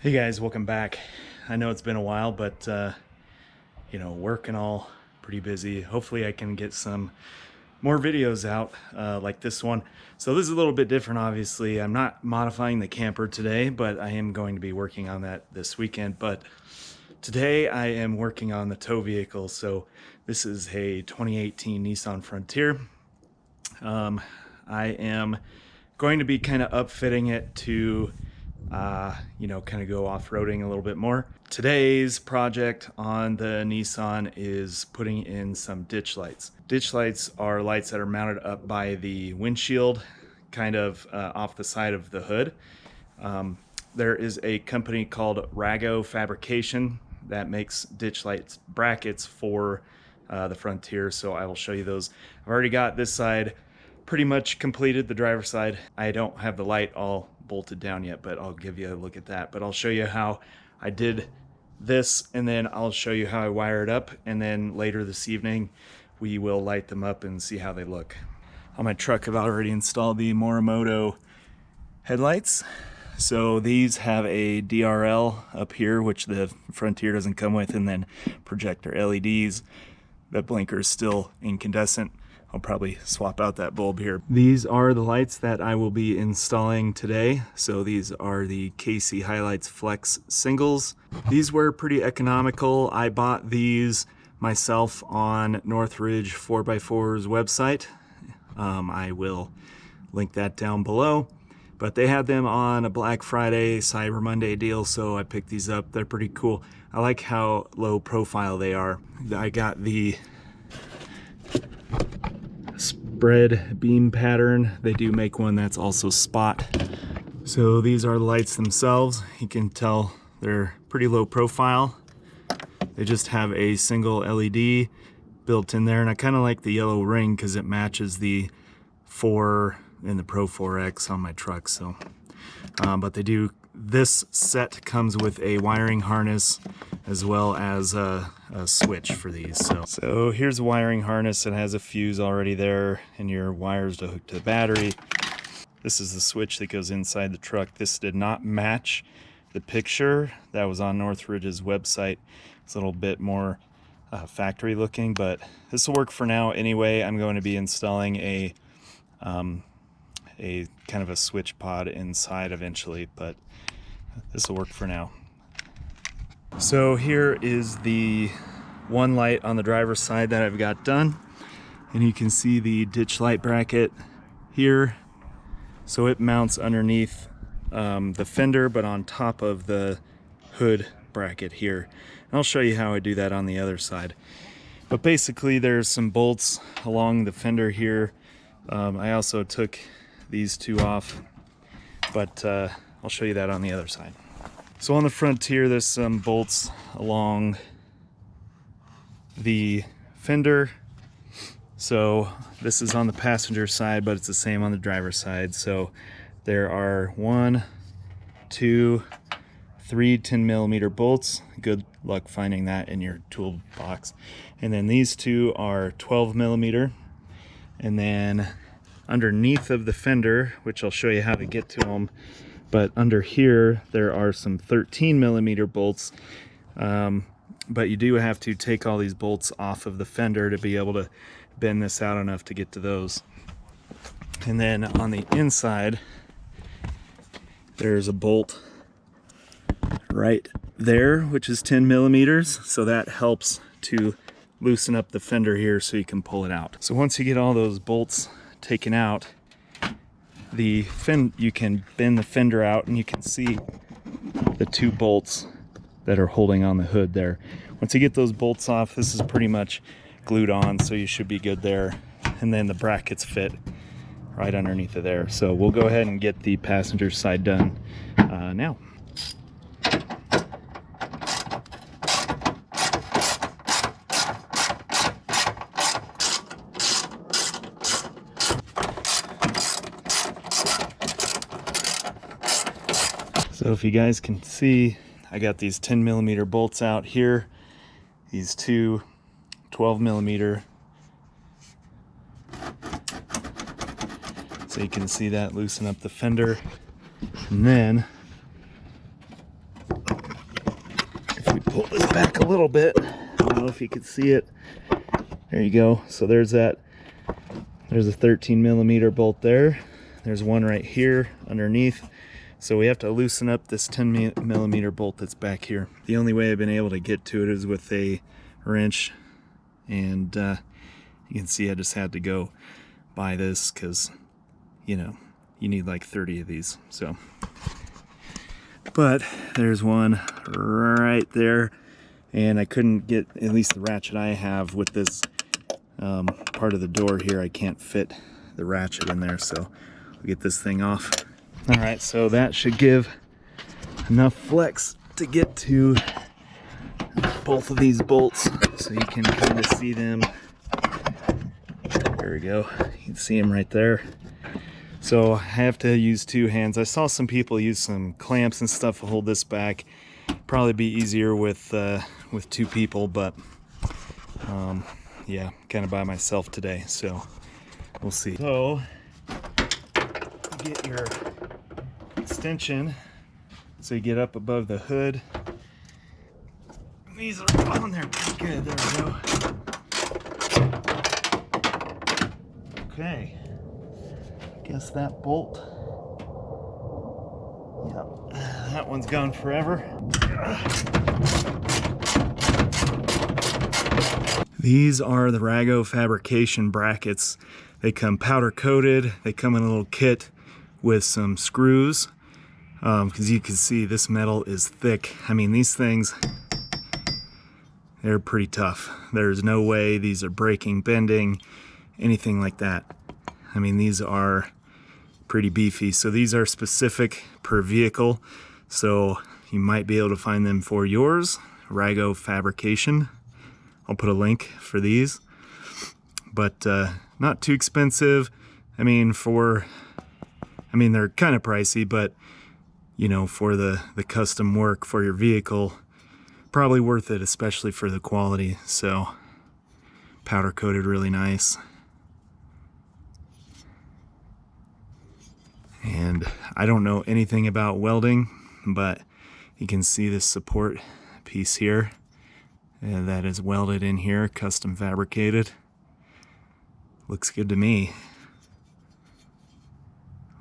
Hey guys, welcome back. I know it's been a while, but work and all, pretty busy. Hopefully I can get some more videos out like this one. So this is a little bit different, obviously. I'm not modifying the camper today, but I am going to be working on that this weekend. But today I am working on the tow vehicle. So this is a 2018 Nissan Frontier. I am going to be kind of upfitting it to kind of go off-roading a little bit more. Today's project on the Nissan is putting in some ditch lights. Ditch lights are lights that are mounted up by the windshield, kind of off the side of the hood. There is a company called Rago Fabrication that makes ditch lights brackets for the Frontier, so I will show you those. I've already got this side pretty much completed, the driver's side. I don't have the light all bolted down yet, but I'll give you a look at that. But I'll show you how I did this, and then I'll show you how I wire it up, and then later this evening we will light them up and see how they look. On my truck I've already installed the Morimoto headlights. So these have a DRL up here, which the Frontier doesn't come with, and then projector LEDs. That blinker is still incandescent. I'll probably swap out that bulb here. These are the lights that I will be installing today. So these are the KC HiLites Flex Singles. These were pretty economical. I bought these myself on Northridge 4x4's website. I will link that down below. But they had them on a Black Friday, Cyber Monday deal, so I picked these up. They're pretty cool. I like how low profile they are. I got the spread beam pattern. They do make one that's also spot. So these are the lights themselves. You can tell they're pretty low profile. They just have a single LED built in there, and I kind of like the yellow ring because it matches the 4 in the Pro-4X on my truck. So but they do, this set comes with a wiring harness as well as a switch for these. So here's a wiring harness. It has a fuse already there and your wires to hook to the battery. This is the switch that goes inside the truck. This did not match the picture that was on Northridge's website. It's a little bit more factory looking, but this will work for now anyway. I'm going to be installing a kind of a switch pod inside eventually, but this will work for now. So here is the one light on the driver's side that I've got done, and you can see the ditch light bracket here. So it mounts underneath the fender, but on top of the hood bracket here. And I'll show you how I do that on the other side. But basically there's some bolts along the fender here. I also took these two off, but I'll show you that on the other side. So on the Frontier, there's some bolts along the fender. So this is on the passenger side, but it's the same on the driver's side. So there are 1, 2, 3 10mm bolts. Good luck finding that in your toolbox. And then these two are 12mm. And then underneath of the fender, which I'll show you how to get to them, but under here there are some 13mm bolts, but you do have to take all these bolts off of the fender to be able to bend this out enough to get to those. And then on the inside there's a bolt right there, which is 10mm, so that helps to loosen up the fender here so you can pull it out. So once you get all those bolts taken out, you can bend the fender out, and you can see the 2 bolts that are holding on the hood there. Once you get those bolts off, this is pretty much glued on, so you should be good there. And then the brackets fit right underneath of there. So we'll go ahead and get the passenger side done now. So if you guys can see, I got these 10mm bolts out here, these two 12mm. So you can see that loosen up the fender. And then back a little bit. I don't know if you can see it. There you go. So there's that. There's a 13mm bolt there. There's one right here underneath. So we have to loosen up this 10mm bolt that's back here. The only way I've been able to get to it is with a wrench, and you can see I just had to go buy this because, you know, you need like 30 of these. So, but there's one right there, and I couldn't get, at least the ratchet I have with this part of the door here, I can't fit the ratchet in there, so we'll get this thing off. All right, so that should give enough flex to get to both of these bolts, so you can kind of see them. There we go, you can see them right there. So I have to use two hands. I saw some people use some clamps and stuff to hold this back. Probably be easier with two people, but yeah, kind of by myself today, so we'll see. So you get your extension, so you get up above the hood. These are on there pretty good. There we go. Okay, I guess that bolt, yep, that one's gone forever. These are the Rago Fabrication brackets. They come powder coated. They come in a little kit with some screws. Because you can see this metal is thick. I mean, these things, they're pretty tough. There's no way these are breaking, bending, anything like that. I mean, these are pretty beefy. So these are specific per vehicle. So you might be able to find them for yours. Rago Fabrication. I'll put a link for these, but not too expensive. I mean, they're kind of pricey, but you know, for the custom work for your vehicle, probably worth it, especially for the quality. So powder coated, really nice. And I don't know anything about welding, but you can see this support piece here. That is welded in here, custom fabricated. Looks good to me.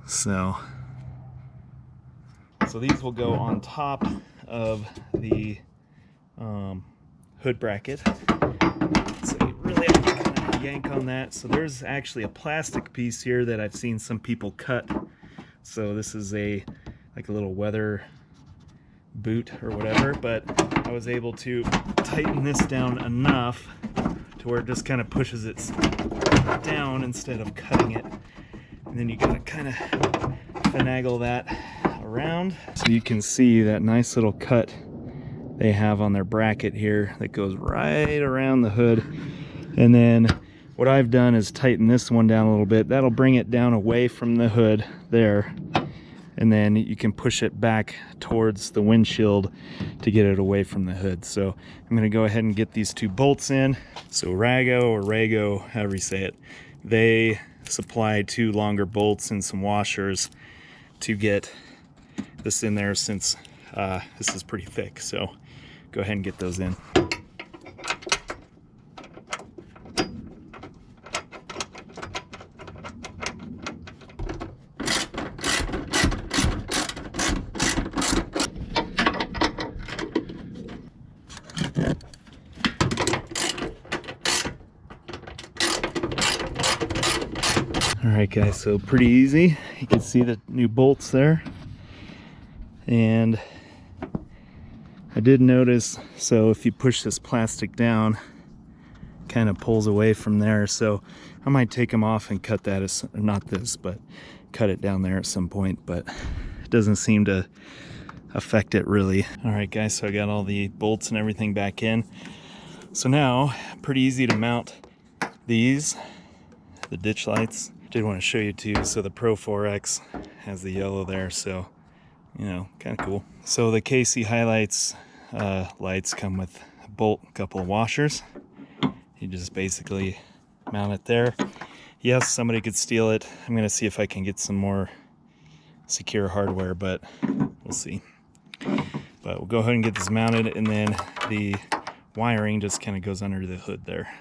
So these will go on top of the hood bracket. So you really have to kind of yank on that. So there's actually a plastic piece here that I've seen some people cut. So this is like a little weather boot or whatever, but I was able to tighten this down enough to where it just kind of pushes it down instead of cutting it. And then you gotta kind of finagle that around. So you can see that nice little cut they have on their bracket here that goes right around the hood. And then what I've done is tighten this one down a little bit. That'll bring it down away from the hood there. And then you can push it back towards the windshield to get it away from the hood. So I'm going to go ahead and get these two bolts in. So Rago or Rago, however you say it, they supply two longer bolts and some washers to get this in there, since this is pretty thick. So go ahead and get those in. Alright guys, so pretty easy. You can see the new bolts there. And I did notice, so if you push this plastic down, kind of pulls away from there. So I might take them off and cut that, not this, but cut it down there at some point, but it doesn't seem to affect it really. Alright guys, so I got all the bolts and everything back in. So now, pretty easy to mount these, the ditch lights. Did want to show you too. So the Pro-4X has the yellow there, so you know, kind of cool. So the KC HiLites lights come with a bolt, a couple of washers. You just basically mount it there. Yes, somebody could steal it. I'm gonna see if I can get some more secure hardware, but we'll see. But we'll go ahead and get this mounted, and then the wiring just kind of goes under the hood there.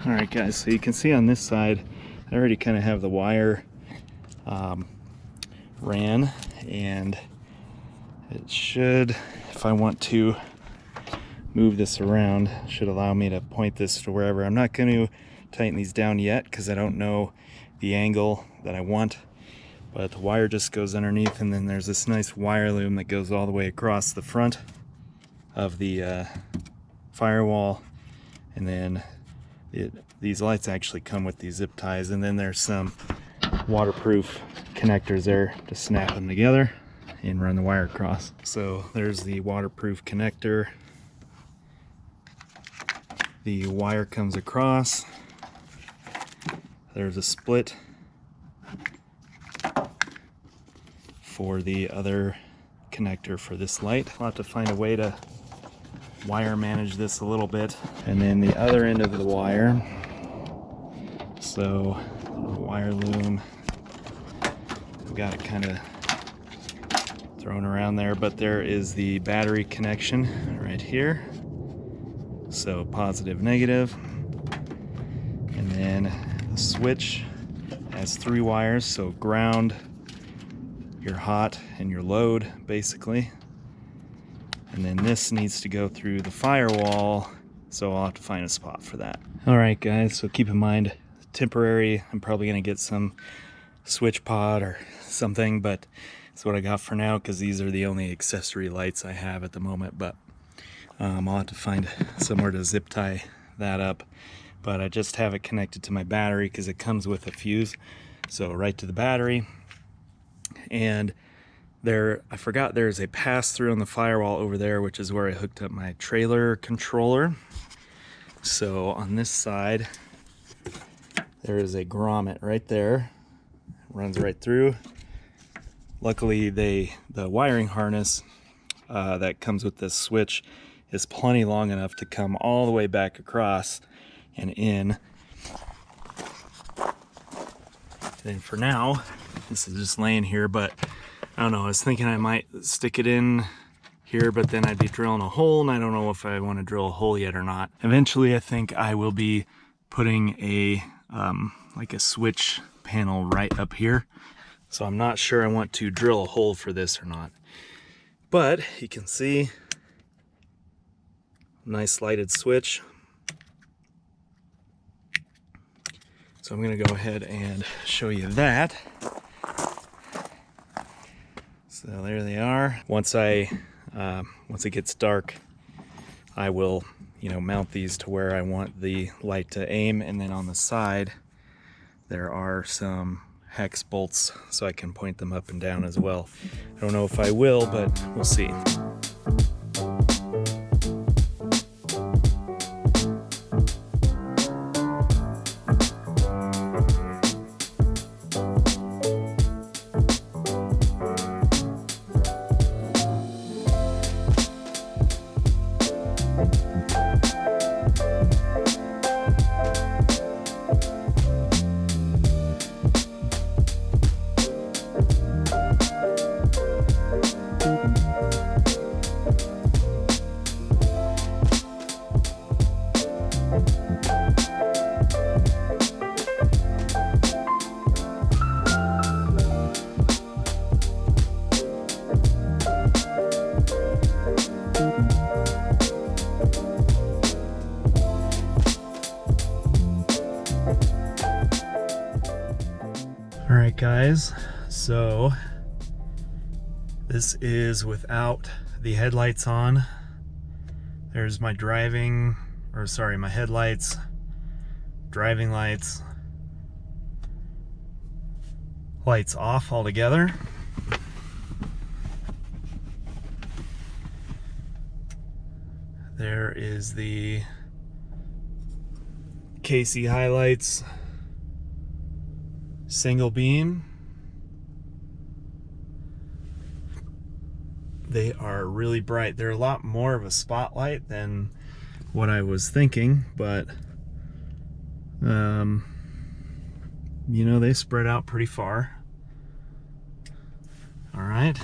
Alright guys, so you can see on this side, I already kind of have the wire ran, and it should, if I want to move this around, should allow me to point this to wherever. I'm not going to tighten these down yet because I don't know the angle that I want, but the wire just goes underneath, and then there's this nice wire loom that goes all the way across the front of the firewall, and then these lights actually come with these zip ties, and then there's some waterproof connectors there to snap them together and run the wire across. So there's the waterproof connector. The wire comes across. There's a split for the other connector for this light. I'll have to find a way to wire manage this a little bit. And then the other end of the wire, so the wire loom, I've got it kind of thrown around there, but there is the battery connection right here. So positive, negative, and then the switch has 3 wires, so ground, your hot, and your load basically. And then this needs to go through the firewall, so I'll have to find a spot for that. Alright guys, so keep in mind, temporary, I'm probably going to get some switch pod or something, but that's what I got for now because these are the only accessory lights I have at the moment. But I'll have to find somewhere to zip tie that up. But I just have it connected to my battery because it comes with a fuse. So right to the battery. And there, I forgot there's a pass-through on the firewall over there, which is where I hooked up my trailer controller. So on this side, there is a grommet right there. It runs right through. Luckily, the wiring harness that comes with this switch is plenty long enough to come all the way back across and in. And for now, this is just laying here, but I don't know, I was thinking I might stick it in here, but then I'd be drilling a hole, and I don't know if I want to drill a hole yet or not. Eventually, I think I will be putting a like a switch panel right up here. So I'm not sure I want to drill a hole for this or not. But you can see, nice lighted switch. So I'm gonna go ahead and show you that. So there they are. Once it gets dark, I will, mount these to where I want the light to aim, and then on the side there are some hex bolts so I can point them up and down as well. I don't know if I will, but we'll see. Alright guys, so this is without the headlights on. There's my my headlights, driving lights, lights off altogether. There is the KC HiLites single beam. They are really bright. They're a lot more of a spotlight than what I was thinking, but you know, they spread out pretty far. All right,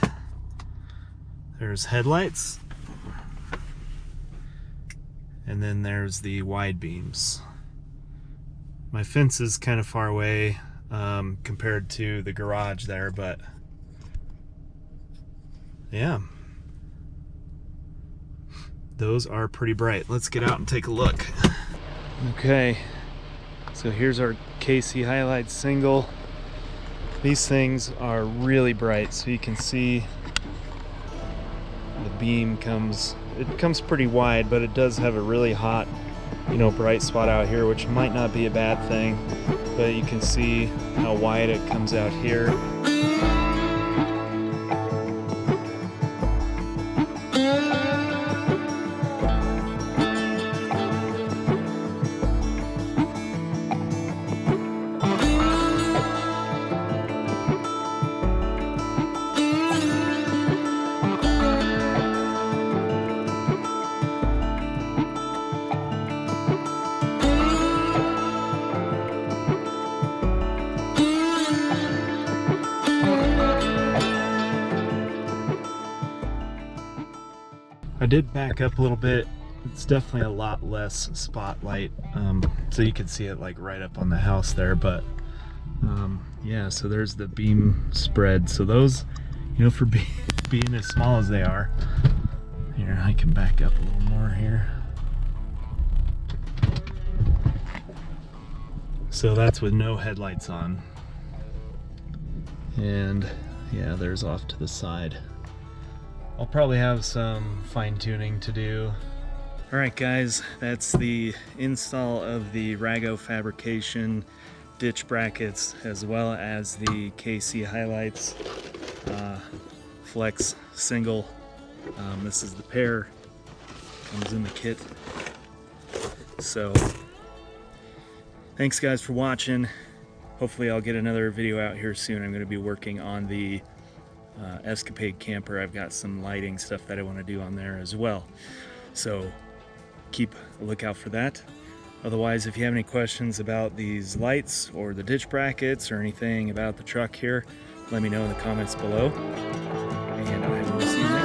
there's headlights, and then there's the wide beams. My fence is kind of far away compared to the garage there, but yeah, those are pretty bright. Let's get out and take a look. Okay, so here's our KC HiLites Single. These things are really bright, so you can see the beam comes pretty wide, but it does have a really hot, you know, bright spot out here, which might not be a bad thing, but you can see how wide it comes out here. I did back up a little bit. It's definitely a lot less spotlight, so you can see it like right up on the house there, but yeah, so there's the beam spread. So those, you know, for being as small as they are, here, I can back up a little more here. So that's with no headlights on. And yeah, there's off to the side. I'll probably have some fine tuning to do. All right guys, that's the install of the Rago Fabrication ditch brackets, as well as the KC HiLites Flex Single. This is the pair, comes in the kit. So thanks guys for watching. Hopefully I'll get another video out here soon. I'm going to be working on the Escapade camper. I've got some lighting stuff that I want to do on there as well, so keep a lookout for that. Otherwise, if you have any questions about these lights or the ditch brackets or anything about the truck here, let me know in the comments below, and I will see you next time.